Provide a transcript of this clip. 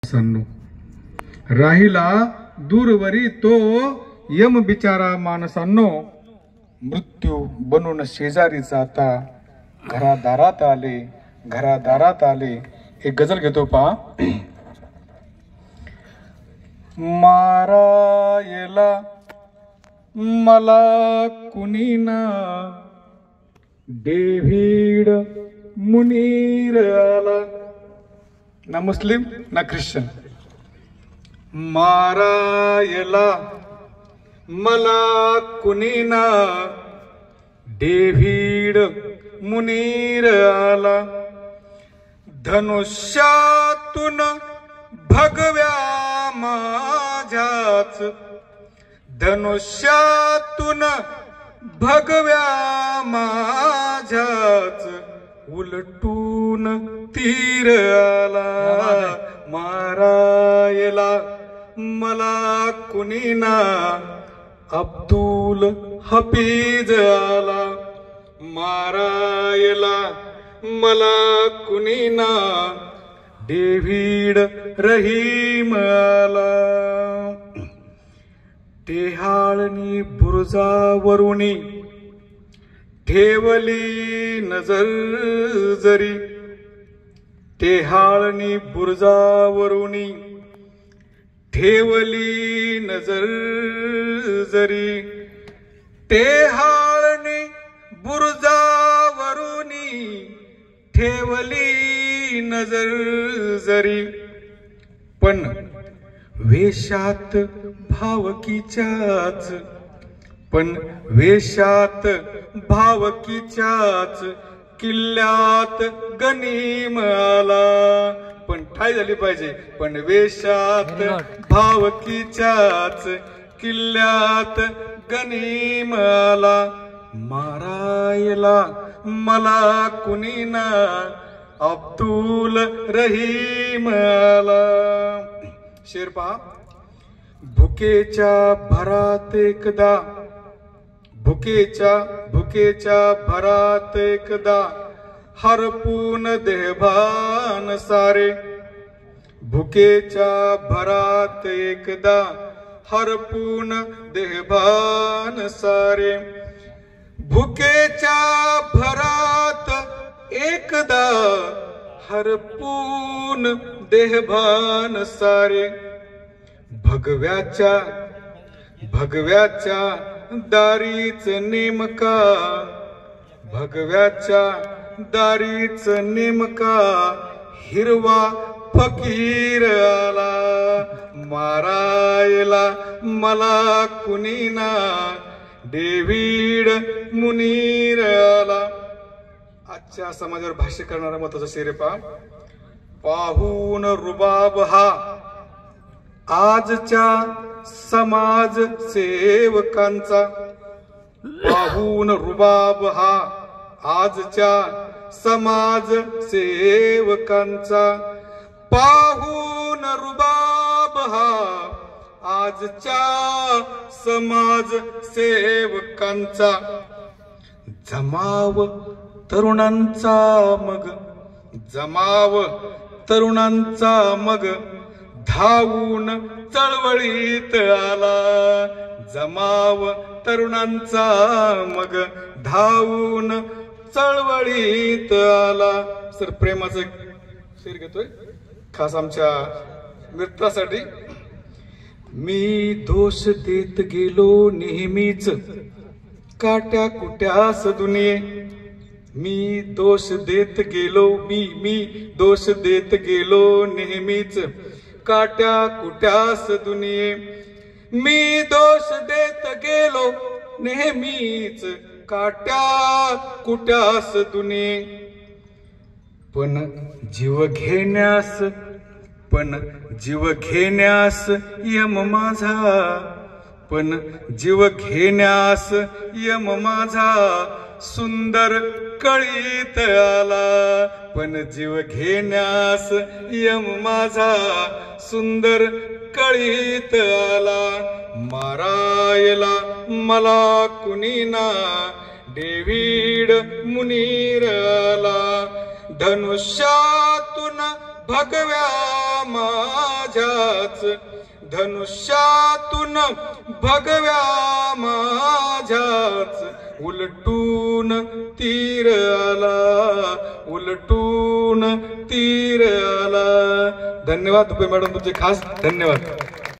सन्नो राहिला दूरवरी तो यम बिचारा माणसांनो, मृत्यू बनून शेजारी जाता घरादारात आले, घरादारात आले. एक गजल घेतो पहा. मारायला मला कुणी ना, डेव्हिड मुनीर आला. ना मुस्लिम ना ख्रिश्चन. मारायला मला कुणी ना, डेव्हिड मुनीर आला. धनुष्यातून भगव्या माझ्याच, धनुष्यातून भगव्या माझ्याच, उलटून तीर आला. मारायला मला कुणी ना, अब्दुल हफीज आला. मारायला मला कुणी ना, डेव्हिड रहीम आला. टेहाळणी बुरुजावरुनी ठेवली नजर जरी, टेहाळणी बुरुजावरुनी ठेवली नजर जरी, टेहाळणी बुरुजावरुनी ठेवली नजर जरी. पण वेशात भावकीच्याच, पण वेशात भावकीच्याच, किल्ल्यात गनीम आला. पण ठाई झाली पाहिजे. पण वेशात भावकीच्याच, किल्ल्यात गनीम आला. मारायला मला कुणी ना, अब्दुल रहीम आला. शेर पहा. भुकेच्या भरात एकदा, भुकेच्या भरात एकदा, हरपून देहभान सारे. भुकेच्या भरात एकदा, हरपून देहभान सारे. भुकेच्या भरात एकदा, हरपून देहभान सारे. भगव्याच्या दारीच नेमका, भगव्याच्या दारीच नेमका, हिरवा फकीर आला. मारायला मला कुणी ना, डेव्हिड मुनीर आला. आजच्या समाजावर भाष्य करणारा महत्वाचा शेर पहा. पाहून रुबाब हा आजच्या समाज सेवकांचा, पाहून रुबाब हा आजच्या समाज सेवकांचा, पाहून रुबाब हा आजच्या समाज सेवकांचा. जमाव तरुणांचा मग, जमाव तरुणांचा मग, धावून चळवळीत आला. जमाव तरुणांचा मग, धावून चळवळीत आला. सर प्रेमाचं शेर घेतोय खास आमच्या मित्रासाठी. मी दोष देत गेलो नेहमीच, काट्या कुट्यास दुनिये. मी दोष देत गेलो, मी दोष देत गेलो नेहमीच, काट्या कुट्यास दुनिये. मी दोष देत गेलो नेहमीच, काट्या कुट्यास दुनिये. पण जीव घेण्यास, पण जीव घेण्यास यम माझा, पण जीव घेण्यास यम माझा, सुंदर कळीत आला. पण जीव घेण्यास यम माझा, सुंदर कळीत आला. मारायला मला कुणी ना, डेव्हिड मुनीर आला. धनुष्यातून भगव्या माझ्याच धनुष्यातून भगव्या माझ्याच उलटून तीर आला, उलटून तीर आला. धन्यवाद दुबे मॅडम, तुमचे खास धन्यवाद.